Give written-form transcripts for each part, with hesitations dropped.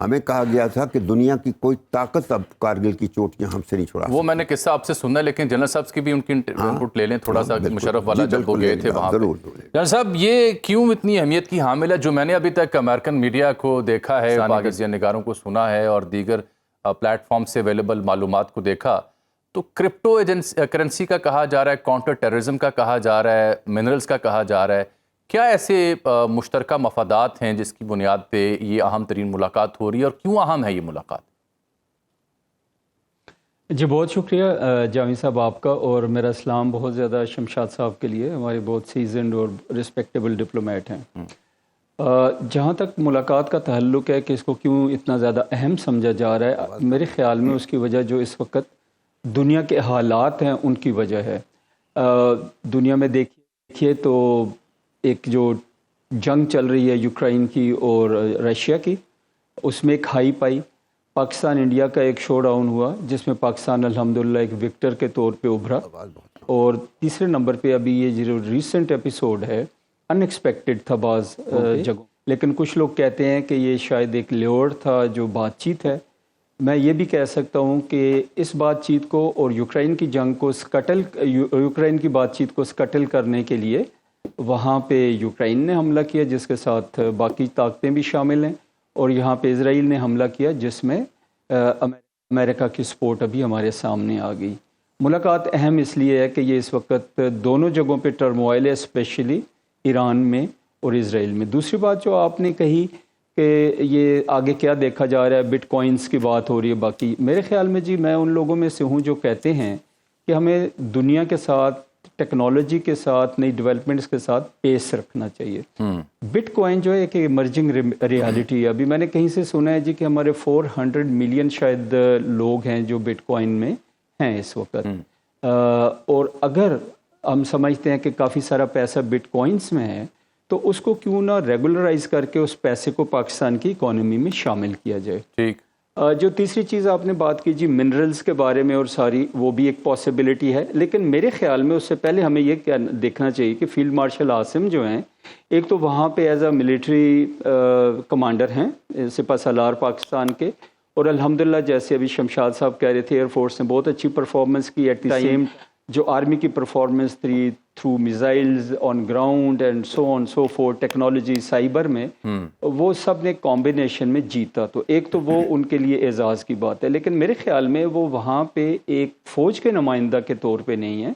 ہمیں کہا گیا تھا کہ دنیا کی کوئی طاقت اب کارگل کی چوٹیاں ہم سے نہیں چھڑا وہ میں نے قصہ آپ سے سنا، لیکن جنرل صاحب کی بھی ان کی انپٹ لے لیں تھوڑا سا، مشرف والا جب وہ گئے تھے وہاں پہ. جنرل صاحب یہ کیوں اتنی اہمیت کی حامل ہے؟ جو میں نے ابھی تک امریکن میڈیا کو دیکھا ہے، پاکستانی نگاروں کو سنا ہے اور دیگر پلیٹ فارم سے اویلیبل معلومات کو دیکھا، تو کرپٹو کرنسی کا کہا جا رہا ہے، کاؤنٹر ٹیررزم کا کہا جا رہا ہے، منرلز کا کہا جا رہا ہے. کیا ایسے مشترکہ مفادات ہیں جس کی بنیاد پہ یہ اہم ترین ملاقات ہو رہی ہے، اور کیوں اہم ہے یہ ملاقات؟ جی بہت شکریہ جاوید صاحب آپ کا، اور میرا سلام بہت زیادہ شمشاد صاحب کے لیے، ہمارے بہت سیزنڈ اور رسپیکٹیبل ڈپلومیٹ ہیں. جہاں تک ملاقات کا تعلق ہے کہ اس کو کیوں اتنا زیادہ اہم سمجھا جا رہا ہے، میرے خیال میں اس کی وجہ جو اس وقت دنیا کے حالات ہیں ان کی وجہ ہے. دنیا میں دیکھیے تو ایک جو جنگ چل رہی ہے یوکرائن کی اور رشیا کی، اس میں ایک ہائی پائی پاکستان انڈیا کا ایک شو ڈاؤن ہوا جس میں پاکستان الحمدللہ ایک وکٹر کے طور پہ ابھرا. اور تیسرے نمبر پہ ابھی یہ جو ریسنٹ ایپیسوڈ ہے ان ایکسپیکٹڈ تھا بعض جگہوں، لیکن کچھ لوگ کہتے ہیں کہ یہ شاید ایک لیور تھا جو بات چیت ہے. میں یہ بھی کہہ سکتا ہوں کہ اس بات چیت کو اور یوکرائن کی جنگ کو یوکرائن کی بات چیت کو سکٹل کرنے کے لیے وہاں پہ یوکرائن نے حملہ کیا جس کے ساتھ باقی طاقتیں بھی شامل ہیں، اور یہاں پہ اسرائیل نے حملہ کیا جس میں امریکہ کی سپورٹ ابھی ہمارے سامنے آ گئی. ملاقات اہم اس لیے ہے کہ یہ اس وقت دونوں جگہوں پہ ٹرموائل ہے، اسپیشلی ایران میں اور اسرائیل میں. دوسری بات جو آپ نے کہی کہ یہ آگے کیا دیکھا جا رہا ہے، بٹ کوائنس کی بات ہو رہی ہے، باقی میرے خیال میں جی میں ان لوگوں میں سے ہوں جو کہتے ہیں کہ ہمیں دنیا کے ساتھ، ٹیکنالوجی کے ساتھ، نئی ڈیولپمنٹس کے ساتھ پیس رکھنا چاہیے. بٹ کوائن جو ہے ایک ایمرجنگ ریالٹی ہے. ابھی میں نے کہیں سے سنا ہے جی کہ ہمارے 400 ملین شاید لوگ ہیں جو بٹ کوائن میں ہیں اس وقت. اور اگر ہم سمجھتے ہیں کہ کافی سارا پیسہ بٹ کوائنس میں ہے تو اس کو کیوں نہ ریگولرائز کر کے اس پیسے کو پاکستان کی اکانومی میں شامل کیا جائے. ٹھیک. جو تیسری چیز آپ نے بات کی جی منرلز کے بارے میں اور ساری، وہ بھی ایک پاسبلٹی ہے، لیکن میرے خیال میں اس سے پہلے ہمیں یہ دیکھنا چاہیے کہ فیلڈ مارشل عاصم جو ہیں، ایک تو وہاں پہ ایز اے ملٹری کمانڈر ہیں سپہ سالار پاکستان کے، اور الحمدللہ جیسے ابھی شمشاد صاحب کہہ رہے تھے ایئر فورس نے بہت اچھی پرفارمنس کی. ایٹ دی سیم جو آرمی کی پرفارمنس تھی through missiles on ground and so on so forth, technology cyber میں، وہ سب نے کمبینیشن میں جیتا. تو ایک تو وہ ان کے لیے اعزاز کی بات ہے، لیکن میرے خیال میں وہ وہاں پہ ایک فوج کے نمائندہ کے طور پہ نہیں ہے،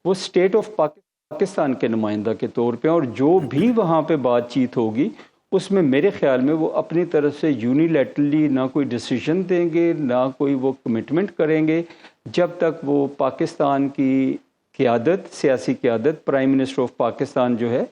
وہ اسٹیٹ آف پاکستان کے نمائندہ کے طور پہ. اور جو بھی وہاں پہ بات چیت ہوگی اس میں میرے خیال میں وہ اپنی طرف سے یونیلیٹرلی نہ کوئی ڈیسیژن دیں گے، نہ کوئی وہ کمٹمنٹ کریں گے جب تک وہ پاکستان کی قیادت، سیاسی قیادت، پرائم منسٹر آف پاکستان جو ہے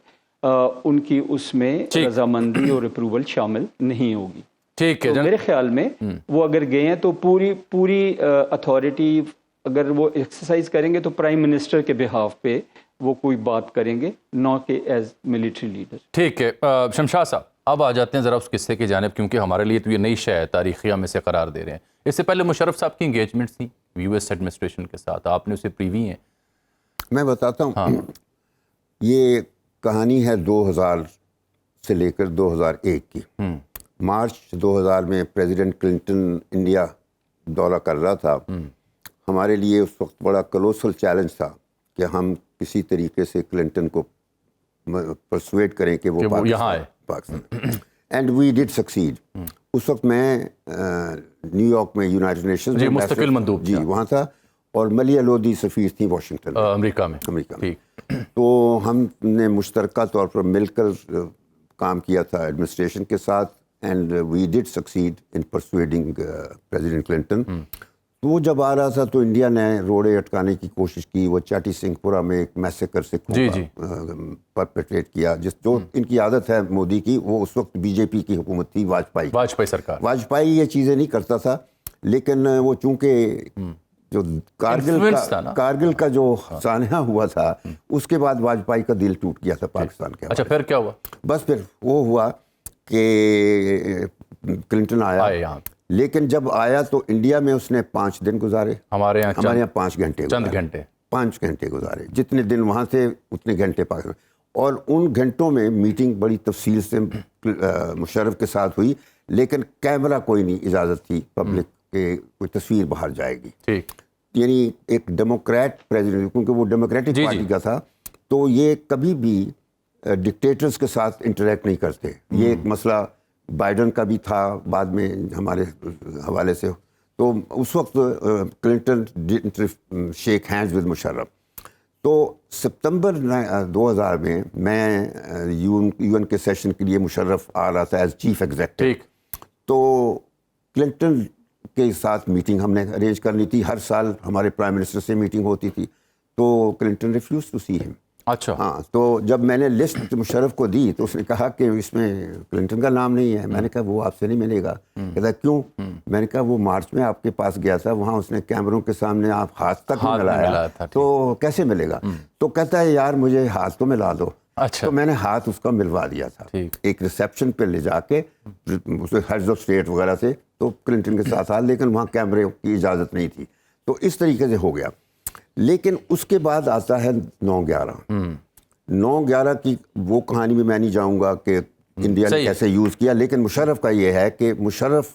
ان کی اس میں رضامندی اور اپروول شامل نہیں ہوگی. ٹھیک ہے. میرے خیال میں وہ اگر گئے ہیں تو پوری اتھارٹی اگر وہ ایکسرسائز کریں گے تو پرائم منسٹر کے بہاف پہ وہ کوئی بات کریں گے، نہ کہ ایز ملٹری لیڈر. ٹھیک ہے. شمشاد صاحب اب آ جاتے ہیں ذرا اس قصے کی جانب، کیونکہ ہمارے لیے تو یہ نئی شے ہے، تاریخیہ میں سے قرار دے رہے ہیں. اس سے پہلے مشرف صاحب کی انگیجمنٹ تھی یو ایس ایڈمنسٹریشن کے ساتھ، آپ نے اسے پریوی ہیں. میں بتاتا ہوں. یہ کہانی ہے 2000 سے لے کر 2001 کی. مارچ 2000 میں پریزیڈنٹ کلنٹن انڈیا دورہ کر رہا تھا. ہمارے لیے اس وقت بڑا کلوسل چیلنج تھا کہ ہم کسی طریقے سے کلنٹن کو پرسویٹ کریں کہ وہ یہاں آئے Pakistan. And we did succeed. اس وقت میں نیو یارک میں یونائٹڈ نیشنز مستقل مندوب جی وہاں تھا، اور ملیہ لودھی سفیر تھیں واشنگٹن امریکہ میں. تو ہم نے مشترکہ طور پر مل کر کام کیا تھا ایڈمنسٹریشن کے ساتھ، and we did succeed in persuading President Clinton. تو وہ جب آ رہا تھا تو انڈیا نے روڑے اٹکانے کی کوشش کی. وہ چاٹی سنگھ پورہ میں ایک میسیکر سے پرپیٹریٹ کیا، جو ان کی عادت ہے مودی کی. وہ اس وقت بی جے پی کی حکومت تھی، واجپئی سرکار. واجپئی یہ چیزیں نہیں کرتا تھا، لیکن وہ چونکہ جو کارگل کا جو سانحہ ہوا تھا اس کے بعد واجپئی کا دل ٹوٹ گیا تھا پاکستان کے. اچھا پھر کیا ہوا؟ بس پھر وہ ہوا کہ کلنٹن آیا، لیکن جب آیا تو انڈیا میں اس نے 5 دن گزارے. ہمارے یہاں 5 گھنٹے گزارے. جتنے دن وہاں تھے اتنے گھنٹے پاکستان. اور ان گھنٹوں میں میٹنگ بڑی تفصیل سے مشرف کے ساتھ ہوئی، لیکن کیمرہ کوئی نہیں اجازت تھی پبلک کے کوئی تصویر باہر جائے گی. ٹھیک. یعنی ایک ڈیموکریٹ پریزیڈنٹ، کیونکہ وہ ڈیموکریٹک پارٹی کا تھا، تو یہ کبھی بھی ڈکٹیٹرز کے ساتھ انٹریکٹ نہیں کرتے. یہ ایک مسئلہ بائیڈن کا بھی تھا بعد میں ہمارے حوالے سے. تو اس وقت Clinton shake hands with Musharraf. تو ستمبر 2000 میں یو این کے سیشن کے لیے مشرف آ رہا تھا ایز چیف ایگزیکٹو. تو کلنٹن کے ساتھ میٹنگ ہم نے ارینج کرنی تھی. ہر سال ہمارے پرائم منسٹر سے میٹنگ ہوتی تھی. تو کلنٹن ریفیوز ٹو سی ہم. اچھا. ہاں. تو جب میں نے لسٹ مشرف کو دی تو اس نے کہا کہ اس میں کلنٹن کا نام نہیں ہے. میں نے کہا وہ آپ سے نہیں ملے گا. کہتا کیوں؟ میں نے کہا وہ مارچ میں آپ کے پاس گیا تھا، وہاں اس نے کیمروں کے سامنے آپ ہاتھ تک نہیں ملایا، تو کیسے ملے گا؟ تو کہتا ہے یار مجھے ہاتھ تو ملا دو. اچھا. تو میں نے ہاتھ اس کا ملوا دیا تھا ایک ریسیپشن پہ لے جا کے ہیڈز آف اسٹیٹ وغیرہ سے. تو کلنٹن کے ساتھ لیکن وہاں کیمرے کی اجازت نہیں تھی. تو اس طریقے سے ہو گیا. لیکن اس کے بعد آتا ہے 9/11 کی وہ کہانی بھی میں نہیں جاؤں گا کہ انڈیا نے کیسے یوز کیا. لیکن مشرف کا یہ ہے کہ مشرف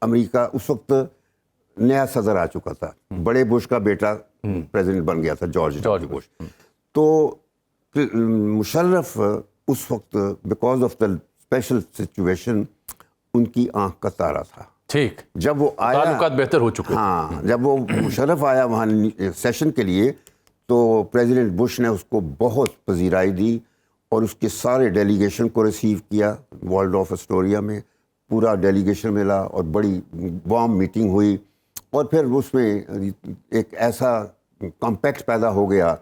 امریکہ اس وقت نیا صدر آ چکا تھا، بڑے بش کا بیٹا پریزیڈنٹ بن گیا تھا، جارج بش. تو مشرف اس وقت because of the special situation in کی آنکھ کا تارا تھا. ٹھیک. جب وہ آیا تعلقات بہتر ہو چکے. ہاں. جب وہ مشرف آیا وہاں سیشن کے لیے تو پریزیڈنٹ بش نے اس کو بہت پذیرائی دی اور اس کے سارے ڈیلیگیشن کو ریسیو کیا. والڈ آف اسٹوریا میں پورا ڈیلیگیشن ملا اور بڑی وارم میٹنگ ہوئی. اور پھر اس میں ایک ایسا کمپیکٹ پیدا ہو گیا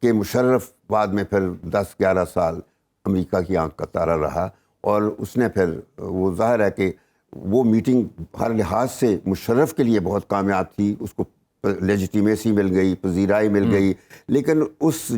کہ مشرف بعد میں پھر 10-11 سال امریکہ کی آنکھ کا تارا رہا. اور اس نے پھر وہ ظاہر ہے کہ وہ میٹنگ ہر لحاظ سے مشرف کے لیے بہت کامیاب تھی. اس کو لیجیٹیمیسی مل گئی، پذیرائی مل گئی. لیکن اس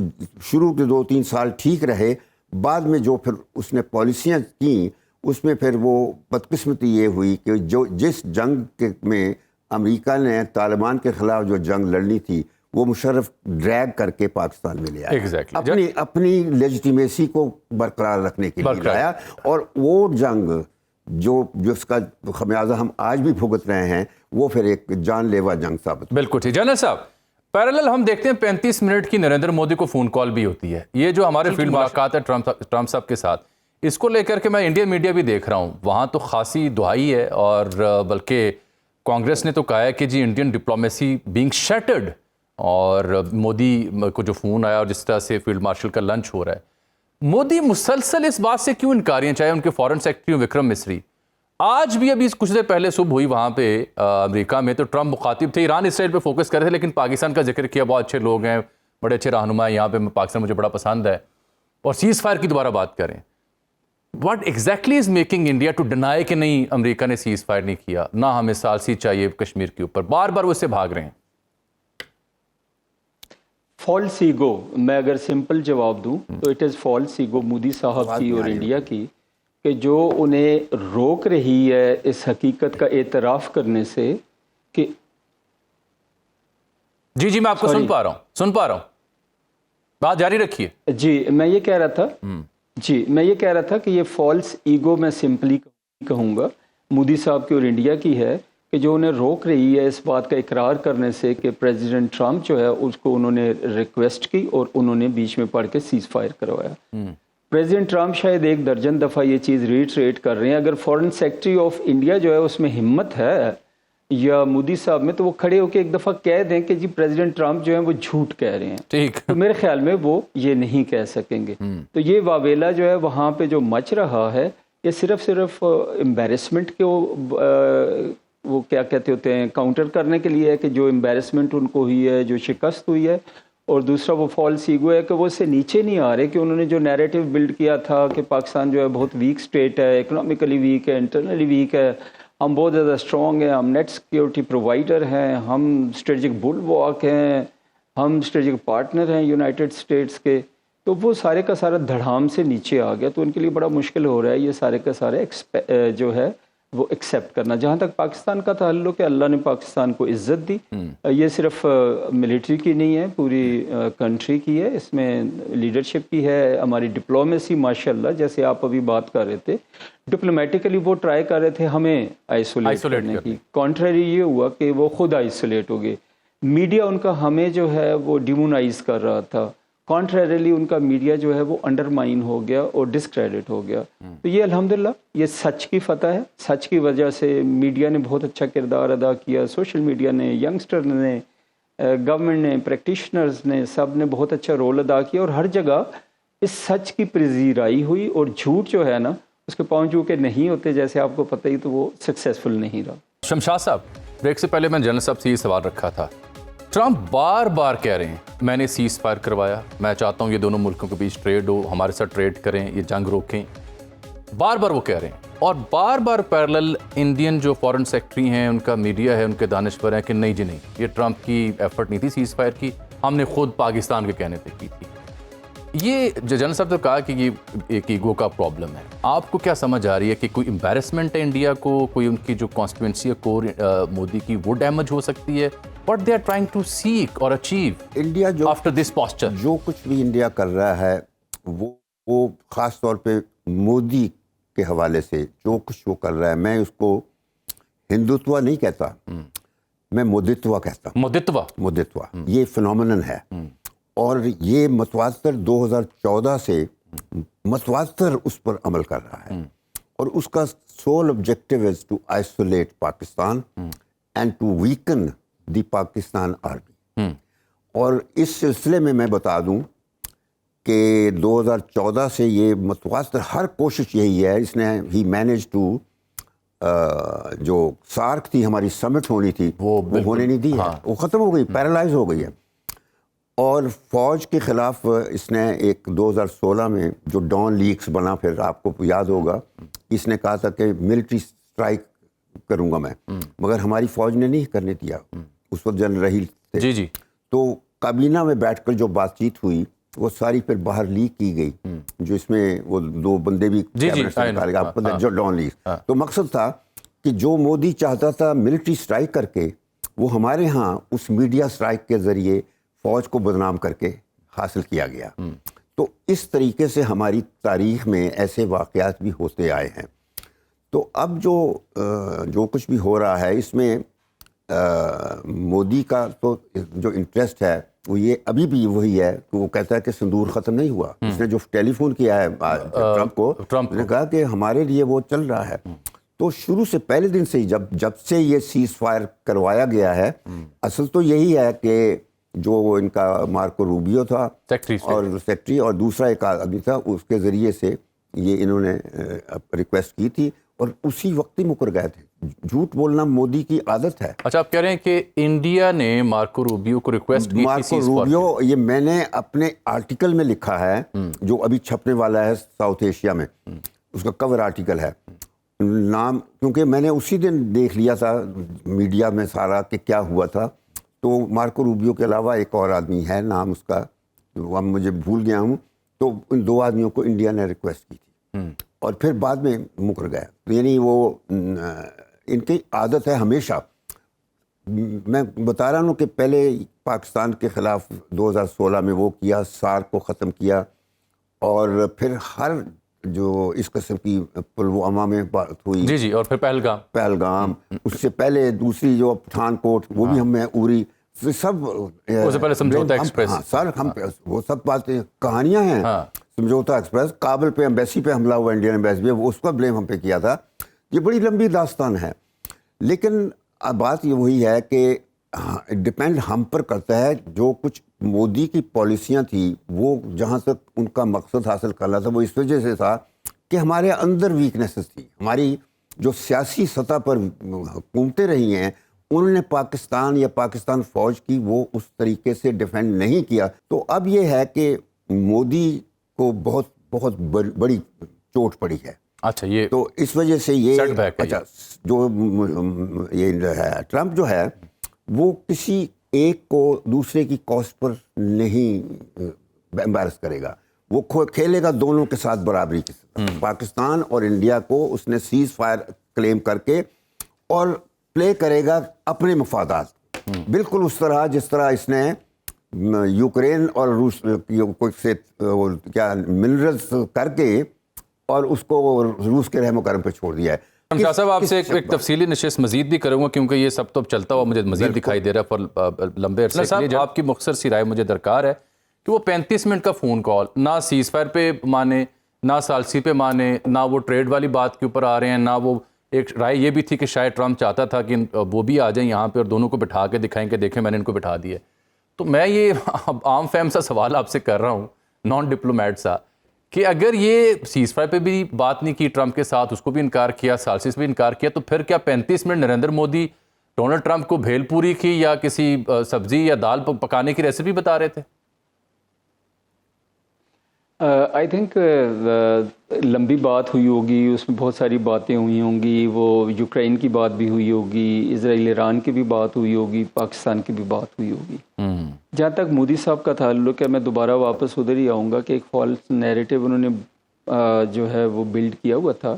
شروع کے 2-3 سال ٹھیک رہے. بعد میں جو پھر اس نے پالیسیاں کیں اس میں پھر وہ بدقسمتی یہ ہوئی کہ جس جنگ میں امریکہ نے طالبان کے خلاف جو جنگ لڑنی تھی وہ مشرف ڈریگ کر کے پاکستان میں لے آیا. اپنی لیجیٹیمیسی کو برقرار رکھنے کے لیے لایا. اور وہ جنگ جس کا خمیازہ ہم آج بھی بھگت رہے ہیں وہ پھر ایک جان لیوا جنگ ثابت. بالکل ٹھیک. جنرل صاحب پیرالل ہم دیکھتے ہیں 35 منٹ کی نریندر مودی کو فون کال بھی ہوتی ہے. یہ جو ہمارے فیلڈ ملاقات ہے ٹرمپ صاحب کے ساتھ، اس کو لے کر کے میں انڈین میڈیا بھی دیکھ رہا ہوں، وہاں تو خاصی دہائی ہے. اور بلکہ کانگریس نے تو کہا ہے کہ جی انڈین ڈپلومیسی بینگ شیٹرڈ. اور مودی کو جو فون آیا اور جس طرح سے فیلڈ مارشل کا لنچ ہو رہا ہے، مودی مسلسل اس بات سے کیوں انکاری ہیں؟ چاہے ان کے فارن سیکرٹری وکرم مسری، آج بھی ابھی کچھ دیر پہلے صبح ہوئی وہاں پہ امریکہ میں، تو ٹرمپ مخاطب تھے، ایران اسرائیل پہ فوکس کر رہے تھے لیکن پاکستان کا ذکر کیا، بہت اچھے لوگ ہیں، بڑے اچھے رہنما ہیں یہاں پہ، پاکستان مجھے بڑا پسند ہے، اور سیز فائر کی دوبارہ بات کریں. What exactly is making India to deny کہ نہیں امریکہ نے سیز فائر نہیں کیا، نہ ہمیں ثالثی چاہیے کشمیر کے اوپر، بار بار وہ اس سے بھاگ رہے ہیں؟ فالس ایگو، میں اگر سمپل جواب دوں تو it is false ego Modi صاحب کی اور انڈیا کی، کہ جو انہیں روک رہی ہے اس حقیقت کا اعتراف کرنے سے کہ جی میں آپ کو سن پا رہا ہوں، بات جاری رکھیے. جی میں یہ کہہ رہا تھا کہ یہ فالس ایگو میں سمپلی کہوں گا مودی صاحب کی اور انڈیا کی ہے، کہ جو انہیں روک رہی ہے اس بات کا اقرار کرنے سے کہ پریزیڈنٹ ٹرمپ جو ہے اس کو انہوں نے ریکویسٹ کی اور انہوں نے بیچ میں پڑھ کے سیز فائر کروایا. پریزیڈنٹ ٹرمپ شاید 1 درجن دفعہ یہ چیز ریٹریٹ کر رہے ہیں. اگر فارن سیکرٹری آف انڈیا جو ہے اس میں ہمت ہے یا مودی صاحب میں، تو وہ کھڑے ہو کے ایک دفعہ کہہ دیں کہ جی پریزیڈنٹ ٹرمپ جو ہے وہ جھوٹ کہہ رہے ہیں. ٹھیک. تو میرے خیال میں وہ یہ نہیں کہہ سکیں گے. تو یہ واویلا جو ہے وہاں پہ جو مچ رہا ہے، یہ صرف امبیرسمنٹ کے وہ کیا کہتے ہوتے ہیں کاؤنٹر کرنے کے لیے ہے، کہ جو امبیرسمنٹ ان کو ہوئی ہے، جو شکست ہوئی ہے. اور دوسرا وہ فالس ایگو ہے کہ وہ اس سے نیچے نہیں آ رہے، کہ انہوں نے جو نیریٹو بلڈ کیا تھا کہ پاکستان جو ہے بہت ویک سٹیٹ ہے، اکنامکلی ویک ہے، انٹرنلی ویک ہے، ہم بہت زیادہ اسٹرانگ ہیں، ہم نیٹ سیکیورٹی پرووائڈر ہیں، ہم اسٹریٹجک بل واک ہیں، ہم اسٹریٹجک پارٹنر ہیں یونائٹڈ اسٹیٹس کے. تو وہ سارے کا سارا دھڑام سے نیچے آ گیا. تو ان کے لیے بڑا مشکل ہو رہا ہے یہ سارے کا سارے جو ہے وہ ایکسیپٹ کرنا. جہاں تک پاکستان کا تعلق ہے, اللہ نے پاکستان کو عزت دی. یہ صرف ملٹری کی نہیں ہے, پوری کنٹری کی ہے. اس میں لیڈرشپ کی ہے, ہماری ڈپلومیسی ماشاءاللہ, جیسے آپ ابھی بات کر رہے تھے, ڈپلومیٹیکلی وہ ٹرائی کر رہے تھے ہمیں آئسولیٹ کرنے کی. کانٹریری یہ ہوا کہ وہ خود آئسولیٹ ہو گئے. میڈیا ان کا ہمیں جو ہے وہ ڈیمونائز کر رہا تھا. کانٹریریلی ان کا میڈیا جو ہے وہ انڈرمائن ہو گیا اور ڈسکریڈٹ ہو گیا. تو یہ الحمدللہ یہ سچ کی فتح ہے. سچ کی وجہ سے میڈیا نے بہت اچھا کردار ادا کیا, سوشل میڈیا نے, ینگسٹر نے, گورنمنٹ نے, پریکٹیشنرز نے, سب نے بہت اچھا رول ادا کیا, اور ہر جگہ اس سچ کی پذیرائی ہوئی. اور جھوٹ جو ہے نا, اس کے باوجود کہ نہیں ہوتے جیسے آپ کو پتہ ہی, تو وہ سکسیسفل نہیں رہا. شمشاد صاحب, بریک سے پہلے میں جنرل صاحب سے یہ سوال رکھا تھا. ٹرمپ بار بار کہہ رہے ہیں میں نے سیز فائر کروایا, میں چاہتا ہوں یہ دونوں ملکوں کے بیچ ٹریڈ ہو, ہمارے ساتھ ٹریڈ کریں, یہ جنگ روکیں. بار بار وہ کہہ رہے ہیں, اور بار بار پیرلل انڈین جو فارن سیکٹری ہیں, ان کا میڈیا ہے, ان کے دانشور ہیں کہ نہیں جی نہیں, یہ ٹرمپ کی ایفرٹ نہیں تھی سیز فائر کی, ہم نے خود پاکستان کے کہنے پہ کی تھی. یہ جنرل صاحب تو کہا کہ یہ ایک ایگو کا پرابلم ہے. آپ کو کیا سمجھ آ رہی ہے کہ کوئی امبیرسمنٹ ہے انڈیا کو, کوئی ان کی جو کانسٹیٹوئنسی ہے کور مودی کی وہ ڈیمیج ہو سکتی ہے؟ What they are trying to seek or achieve India جو after this posture? جو کچھ بھی انڈیا کر رہا ہے وہ خاص طور پہ مودی کے حوالے سے جو کچھ وہ کر رہا ہے, میں اس کو ہندوتوا نہیں کہتا, میں مودتوا کہتا ہوں. مودتوا یہ فنومنن ہے, اور یہ متواتر 2014 سے متواتر اس پر عمل کر رہا ہے, اور اس کا sole objective is to isolate Pakistan and to weaken the Pakistan army. اور اس سلسلے میں بتا دوں کہ 2014 سے یہ متواتر ہر کوشش یہی ہے. اس نے ہی مینیج ٹو جو سارک تھی, ہماری سمٹ ہونی تھی, وہ ہونے نہیں دی ہے, وہ ختم ہو گئی, پیرالائز ہو گئی ہے. اور فوج کے خلاف اس نے ایک 2016 میں جو ڈان لیکس بنا, پھر آپ کو یاد ہوگا, اس نے کہا تھا کہ ملٹری اسٹرائک کروں گا میں, مگر ہماری فوج نے نہیں کرنے دیا. اس وقت جنرل رحیل تھے. جی جی. تو کابینہ میں بیٹھ کر جو بات چیت ہوئی وہ ساری پھر باہر لیک کی گئی, جو اس میں وہ دو بندے بھی جو ڈان لیک. تو مقصد تھا کہ جو مودی چاہتا تھا ملٹری اسٹرائک کر کے, وہ ہمارے ہاں اس میڈیا اسٹرائک کے ذریعے فوج کو بدنام کر کے حاصل کیا گیا. تو اس طریقے سے ہماری تاریخ میں ایسے واقعات بھی ہوتے آئے ہیں. تو اب جو کچھ بھی ہو رہا ہے, اس میں مودی کا تو جو انٹرسٹ ہے وہ یہ ابھی بھی وہی ہے کہ وہ کہتا ہے کہ سندور ختم نہیں ہوا. اس نے جو ٹیلی فون کیا ہے ٹرمپ کو, نے کہا کہ ہمارے لیے وہ چل رہا ہے. تو شروع سے پہلے دن سے ہی جب سے یہ سیز فائر کروایا گیا ہے, اصل تو یہی ہے کہ جو ان کا مارکو روبیو تھا اور سیکٹری, اور دوسرا ایک آدمی تھا, اس کے ذریعے سے یہ انہوں نے ریکویسٹ کی تھی, اور اسی وقت ہی مکر گئے تھے. جھوٹ بولنا مودی کی عادت ہے. اچھا, آپ کہہ رہے ہیں کہ انڈیا نے مارکو روبیو کو ریکویسٹ کی تھی؟ مارکو روبیو, یہ میں نے اپنے آرٹیکل میں لکھا ہے جو ابھی چھپنے والا ہے ساؤتھ ایشیا میں, اس کا کور آرٹیکل ہے. نام کیونکہ میں نے اسی دن دیکھ لیا تھا میڈیا میں سارا کہ کیا ہوا تھا, تو مارکو روبیو کے علاوہ ایک اور آدمی ہے, نام اس کا اب مجھے بھول گیا ہوں. تو ان دو آدمیوں کو انڈیا نے ریکویسٹ کی تھی, اور پھر بعد میں مکر گیا. یعنی وہ ان کی عادت ہے ہمیشہ. میں بتا رہا ہوں کہ پہلے پاکستان کے خلاف 2016 میں وہ کیا, سارک کو ختم کیا, اور پھر ہر جو اس قسم کی پلوامہ میں بات ہوئی, جی جی, اور پھر پہلگام, اس سے پہلے دوسری جو پٹھان کوٹ, وہ بھی ہمیں اوری, سب اس سے پہلے سمجھوتا ایکسپریس, سر ہم وہ سب باتیں کہانیاں ہیں. سمجھوتا ایکسپریس, کابل پہ ایمبیسی پہ حملہ ہوا, انڈین ایمبیسی پہ, وہ اس کا بلیم ہم پہ کیا تھا. یہ بڑی لمبی داستان ہے, لیکن بات یہ وہی ہے کہ ڈپینڈ ہم پر کرتا ہے. جو کچھ مودی کی پالیسیاں تھیں, وہ جہاں تک ان کا مقصد حاصل کرنا تھا, وہ اس وجہ سے تھا کہ ہمارے اندر ویکنیسز تھی. ہماری جو سیاسی سطح پر حکومتیں رہی ہیں, انہوں نے پاکستان یا پاکستان فوج کی وہ اس طریقے سے ڈیفینڈ نہیں کیا. تو اب یہ ہے کہ مودی کو بہت بہت بڑی چوٹ پڑی ہے. اچھا, یہ تو اس وجہ سے یہ اچھا جو یہ ہے ٹرمپ جو ہے وہ کسی ایک کو دوسرے کی کاسٹ پر نہیں امبیرس کرے گا, وہ کھیلے گا دونوں کے ساتھ برابری کے ساتھ. پاکستان اور انڈیا کو اس نے سیز فائر کلیم کر کے اور پلے کرے گا اپنے مفادات، بالکل اس طرح جس طرح اس نے یوکرین اور روس سے کیا منرلز کر کے اور اس کو روس کے رحم و کرم پہ چھوڑ دیا ہے۔ شاہ صاحب آپ سے ایک تفصیلی نشست مزید بھی کروں گا کیونکہ یہ سب تو چلتا ہوا مجھے مزید دکھائی دے رہا ہے پر لمبے عرصے کے لیے۔ آپ کی مختصر سی رائے مجھے درکار ہے کہ وہ 35 منٹ کا فون کال نہ سیز فائر پہ مانے، نہ سالسی پہ مانے، نہ وہ ٹریڈ والی بات کے اوپر آ رہے ہیں، نہ وہ ایک رائے یہ بھی تھی کہ شاید ٹرمپ چاہتا تھا کہ وہ بھی آ جائیں یہاں پہ اور دونوں کو بٹھا کے دکھائیں کہ دیکھیں میں نے ان کو بٹھا دیا ہے۔ تو میں یہ عام فہم سا سوال آپ سے کر رہا ہوں، نان ڈپلومیٹ سا، کہ اگر یہ سیز فائر پہ بھی بات نہیں کی ٹرمپ کے ساتھ، اس کو بھی انکار کیا، سالسی سے بھی انکار کیا، تو پھر کیا 35 minute Narendra Modi Donald Trump کو بھیل پوری کی یا کسی سبزی یا دال پکانے کی ریسیپی بتا رہے تھے؟ آئی تھنک لمبی بات ہوئی ہوگی، اس میں بہت ساری باتیں ہوئی ہوں گی، وہ یوکرین کی بات بھی ہوئی ہوگی، اسرائیل ایران کی بھی بات ہوئی ہوگی، پاکستان کی بھی بات ہوئی ہوگی۔ جہاں تک مودی صاحب کا تعلق ہے، میں دوبارہ واپس ادھر ہی آؤں گا کہ ایک فالس نیریٹو انہوں نے جو ہے وہ بلڈ کیا ہوا تھا۔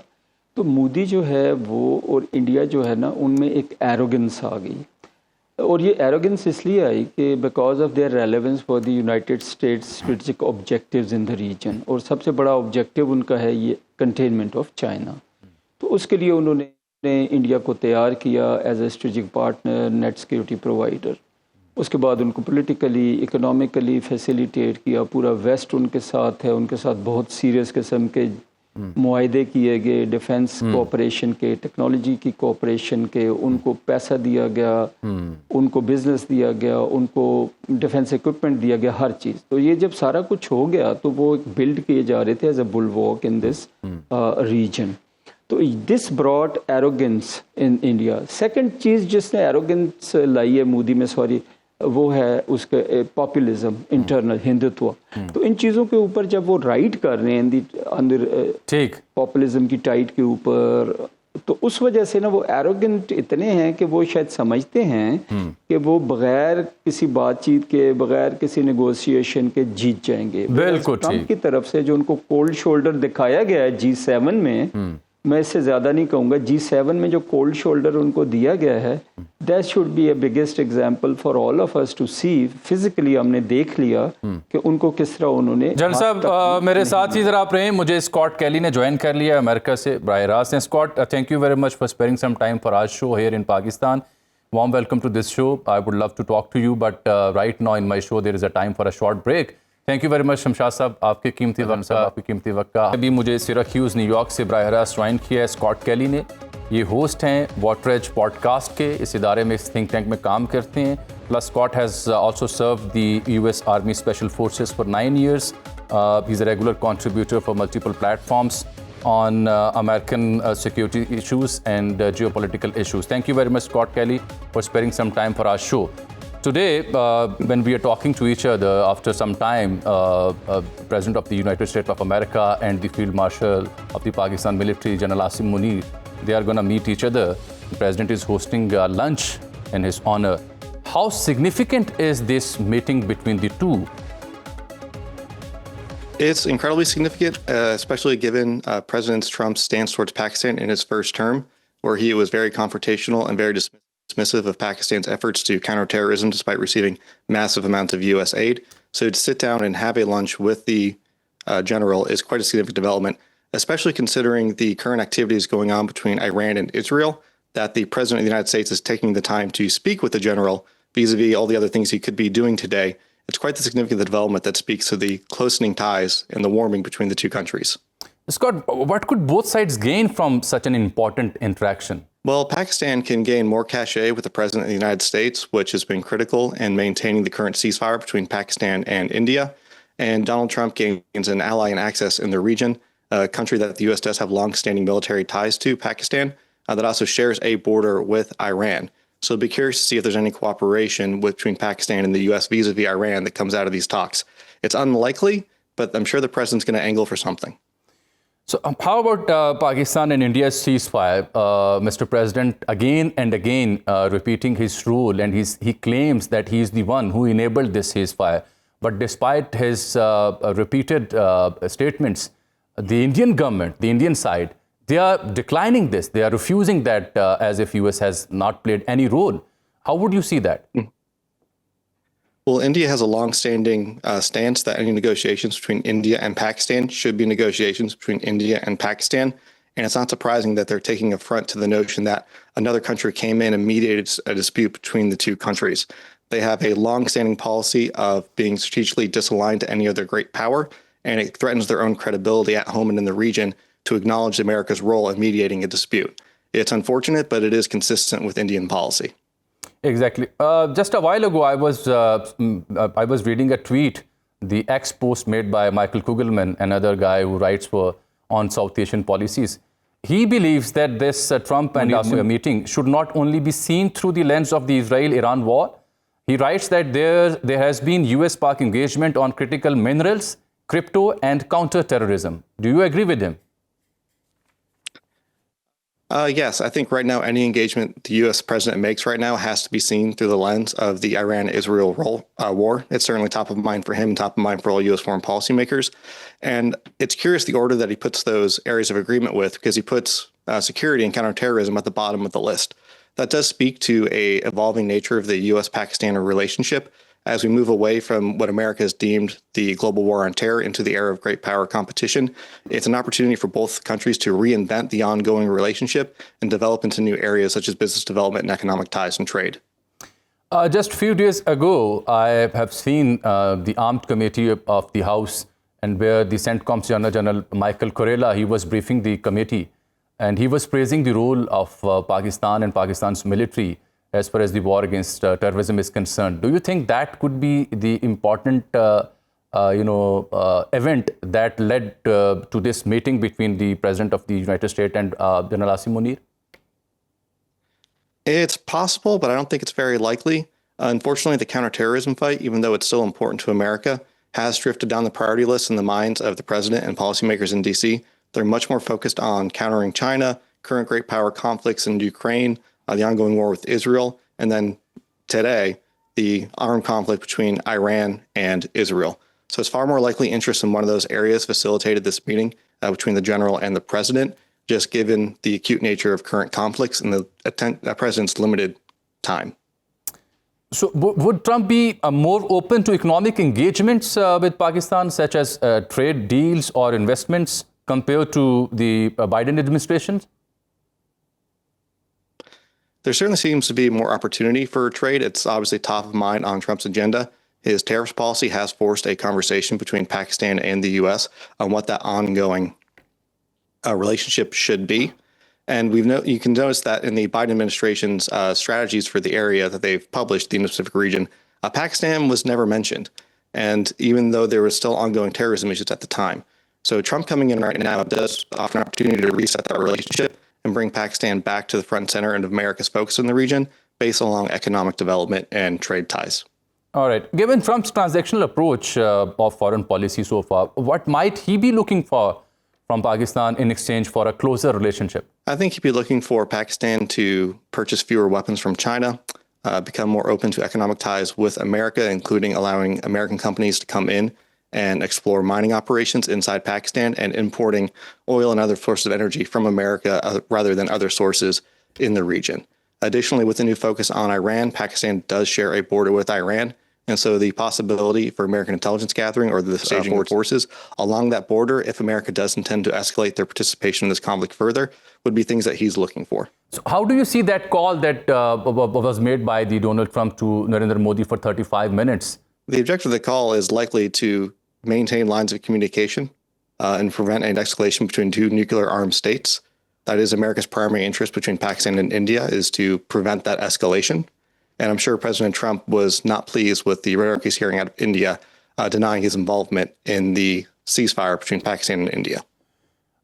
تو مودی جو ہے وہ اور انڈیا جو ہے نا، ان میں ایک ایروگنس آ گئی، اور یہ ایروگنس اس لیے آئی کہ because of their reliance for the United States strategic objectives in the region, اور سب سے بڑا آبجیکٹیو ان کا ہے یہ کنٹینمنٹ آف چائنا۔ تو اس کے لیے انہوں نے انڈیا کو تیار کیا as a strategic partner, net security provider. اس کے بعد ان کو پولیٹیکلی، اکنامکلی فیسیلیٹیٹ کیا، پورا ویسٹ ان کے ساتھ ہے، ان کے ساتھ بہت سیریس قسم کے معاہدے کیے گئے، ڈیفنس کوآپریشن کے، ٹیکنالوجی کی کوآپریشن کے، ان کو پیسہ دیا گیا، ان کو بزنس دیا گیا، ان کو ڈیفنس ایکوپمنٹ دیا گیا، ہر چیز۔ تو یہ جب سارا کچھ ہو گیا تو وہ بلڈ کیے جا رہے تھے as a bulwark in this region. تو this brought arrogance in India. Second چیز جس نے ایروگنس لائی ہے مودی میں، سوری، وہ ہے اس کا پاپولزم، انٹرنل ہندوتوا۔ تو ان چیزوں کے اوپر جب وہ رائٹ کر رہے ہیں اندر پاپولزم کی ٹائٹ کے اوپر، تو اس وجہ سے نا وہ ایروگنٹ اتنے ہیں کہ وہ شاید سمجھتے ہیں کہ وہ بغیر کسی بات چیت کے، بغیر کسی نیگوسیشن کے جیت جائیں گے۔ بالکل ٹرمپ کی طرف سے جو ان کو کولڈ شولڈر دکھایا گیا ہے G7 میں، میں اس سے زیادہ نہیں کہوں گا، G7 میں جو کولڈ شولڈر ان کو دیا گیا ہے، that should be a biggest example for all of us to see. Physically ہم نے دیکھ لیا کہ ان کو کس طرح انہوں نے۔ جنرل صاحب میرے ساتھ ہی ذرا آپ رہیں، مجھے اسکاٹ کیلی نے جوائن کر لیا امریکہ سے براہ راست۔ Scott, thank you very much for sparing some time for our show here in Pakistan. Warm welcome to this show. I would love to talk to you but right now in my show there is a time for a short break. Thank you very much Shamshad sahab, آپ کے قیمتی وقت کا، آپ کی قیمتی وقت کا۔ ابھی مجھے سیراکیوز نیو یارک سے براہ راست جوائن کیا ہے اسکاٹ کیلی نے۔ یہ ہوسٹ ہیں واٹر ایج پوڈ کاسٹ کے، اس ادارے میں، اس تھنک ٹینک میں کام کرتے ہیں۔ Plus Scott has also serve the US army special forces for 9 years. He's a regular contributor for multiple platforms on American security issues and geopolitical issues. Thank you very much, Scott Kelly, for sparing some time for our show. Today, when we are talking to each other after some time, President of the United States of America and the Field Marshal of the Pakistan military, General Asim Munir, they are going to meet each other. The President is hosting a lunch in his honor. How significant is this meeting between the two? It's incredibly significant, especially given President Trump's stance towards Pakistan in his first term, where he was very confrontational and very dismissive of Pakistan's efforts to counter terrorism despite receiving massive amounts of US aid. So to sit down and have a lunch with the general is quite a significant development, especially considering the current activities going on between Iran and Israel, that the President of the United States is taking the time to speak with the general vis-a-vis all the other things he could be doing today. It's quite the significant development that speaks to the closening ties and the warming between the two countries. Scott, what could both sides gain from such an important interaction? Well, Pakistan can gain more cachet with the President of the United States, which has been critical in maintaining the current ceasefire between Pakistan and India. And Donald Trump gains an ally and access in the region, a country that the U.S. does have long-standing military ties to, Pakistan, that also shares a border with Iran. So be curious to see if there's any cooperation between Pakistan and the U.S. vis-a-vis Iran that comes out of these talks. It's unlikely, but I'm sure the president's going to angle for something. So how about Pakistan and India's ceasefire? Mr. President again and again repeating his rule, and he claims that he is the one who enabled this ceasefire. But despite his repeated statements, the Indian government, the Indian side, they are declining this. They are refusing that as if US has not played any role. How would you see that? Well, India has a long-standing stance that any negotiations between India and Pakistan should be negotiations between India and Pakistan. And it's not surprising that they're taking affront to the notion that another country came in and mediated a dispute between the two countries. They have a long-standing policy of being strategically disaligned to any other great power, and it threatens their own credibility at home and in the region to acknowledge America's role in mediating a dispute. It's unfortunate, but it is consistent with Indian policy. Exactly. Just a while ago, I was reading a tweet, the X post made by Michael Kugelman, another guy who writes on South Asian policies. He believes that this Trump and meeting should not only be seen through the lens of the Israel-Iran war. He writes that there has been US-Pak engagement on critical minerals, crypto, and counter-terrorism. Do you agree with him? Yes, I think right now any engagement the U.S. president makes right now has to be seen through the lens of the Iran-Israel war. It's certainly top of mind for him, top of mind for all U.S. foreign policymakers. And it's curious the order that he puts those areas of agreement with, because he puts security and counterterrorism at the bottom of the list. That does speak to a evolving nature of the U.S.-Pakistan relationship as we move away from what America has deemed the global war on terror into the era of great power competition. It's an opportunity for both countries to reinvent the ongoing relationship and develop into new areas such as business development and economic ties and trade. Just a few days ago, I have seen the Armed Committee of the House, and where the CENTCOM's General Michael Kurela, he was briefing the committee, and he was praising the role of Pakistan and Pakistan's military as far as the war against terrorism is concerned. Do you think that could be the important, event that led to this meeting between the President of the United States and General Asim Munir? It's possible, but I don't think it's very likely. Unfortunately, the counterterrorism fight, even though it's still important to America, has drifted down the priority list in the minds of the president and policymakers in D.C. They're much more focused on countering China, current great power conflicts in Ukraine, the ongoing war with Israel, and then today, the armed conflict between Iran and Israel. So it's far more likely interest in one of those areas facilitated this meeting between the general and the president, just given the acute nature of current conflicts and the president's limited time. So would Trump be more open to economic engagements with Pakistan, such as trade deals or investments, compared to the Biden administration? There certainly seems to be more opportunity for trade. It's obviously top of mind on Trump's agenda. His tariffs policy has forced a conversation between Pakistan and the U.S. on what that ongoing relationship should be. And you can notice that in the Biden administration's strategies for the area that they've published, the Indo-Pacific region, Pakistan was never mentioned. And even though there was still ongoing terrorism issues at the time. So Trump coming in right now does offer an opportunity to reset that relationship and bring Pakistan back to the front and center of America's focus in the region based along economic development and trade ties. All right. Given Trump's transactional approach of foreign policy so far, what might he be looking for from Pakistan in exchange for a closer relationship? I think he'd be looking for Pakistan to purchase fewer weapons from China, become more open to economic ties with America, including allowing American companies to come in and explore mining operations inside Pakistan and importing oil and other sources of energy from America rather than other sources in the region. Additionally, with the new focus on Iran, Pakistan does share a border with Iran. And so the possibility for American intelligence gathering or the staging of forces along that border, if America does intend to escalate their participation in this conflict further, would be things that he's looking for. So how do you see that call that was made by the Donald Trump to Narendra Modi for 35 minutes? The objective of the call is likely to maintain lines of communication and prevent an escalation between two nuclear armed states. That is America's primary interest between Pakistan and India, is to prevent that escalation. And I'm sure President Trump was not pleased with the rhetoric he's hearing out of India, denying his involvement in the ceasefire between Pakistan and India.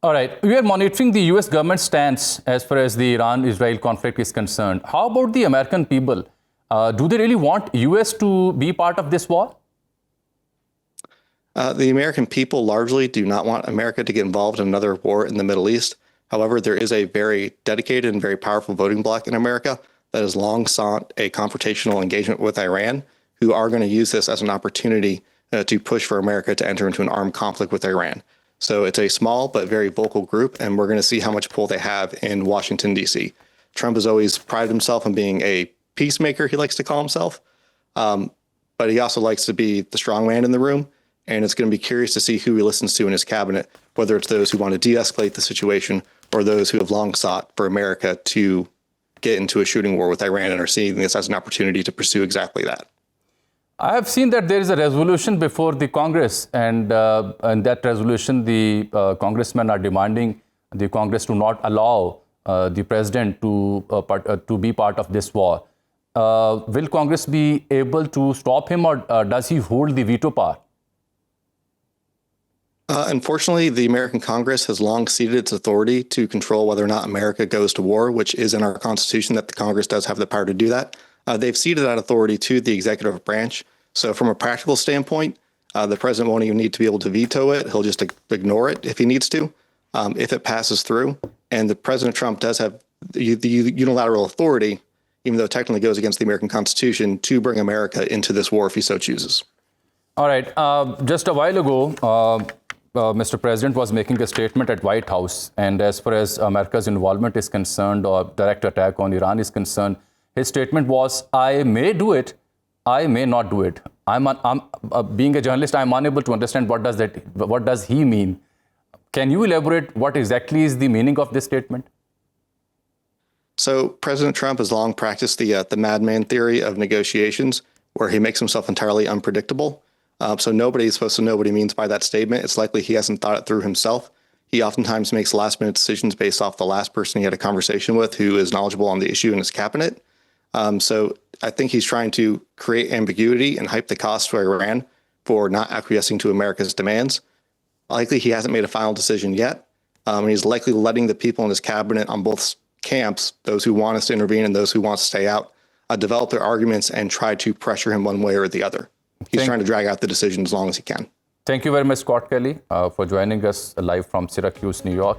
All right. We are monitoring the U.S. government stance as far as the Iran-Israel conflict is concerned. How about the American people? Do they really want U.S. to be part of this war? The American people largely do not want America to get involved in another war in the Middle East. However, there is a very dedicated and very powerful voting bloc in America that has long sought a confrontational engagement with Iran, who are going to use this as an opportunity to push for America to enter into an armed conflict with Iran. So it's a small but very vocal group, and we're going to see how much pull they have in Washington, D.C. Trump has always prided himself on being a peacemaker, he likes to call himself, but he also likes to be the strong man in the room, and it's going to be curious to see who he listens to in his cabinet, whether it's those who want to de-escalate the situation or those who have long sought for America to get into a shooting war with Iran and are seeing this as an opportunity to pursue exactly that. I have seen that there is a resolution before the Congress, and in that resolution, the congressmen are demanding the Congress to not allow the president to be part of this war. Will Congress be able to stop him, or does he hold the veto power? Unfortunately, the American Congress has long ceded its authority to control whether or not America goes to war, which is in our Constitution that the Congress does have the power to do that. They've ceded that authority to the executive branch. So from a practical standpoint, the president won't even need to be able to veto it. He'll just ignore it if he needs to, if it passes through. And the President Trump does have the unilateral authority, even though it technically goes against the American Constitution, to bring America into this war if he so chooses. All right. Just a while ago, Mr. President was making a statement at White House, and as far as America's involvement is concerned, or direct attack on Iran is concerned, his statement was, I may do it, I may not do it. I'm being a journalist, I'm unable to understand what does he mean. Can you elaborate what exactly is the meaning of this statement? So President Trump has long practiced the madman theory of negotiations, where he makes himself entirely unpredictable. So nobody is supposed to know what he means by that statement. It's likely he hasn't thought it through himself. He oftentimes makes last-minute decisions based off the last person he had a conversation with who is knowledgeable on the issue in his cabinet. So I think he's trying to create ambiguity and hype the cost to Iran for not acquiescing to America's demands. Likely he hasn't made a final decision yet. He's likely letting the people in his cabinet on both camps, those who want us to intervene and those who want to stay out, develop their arguments and try to pressure him one way or the other. He's trying to drag out the decision as long as he can. Thank you very much, Scott Kelly, for joining us live from Syracuse, New York.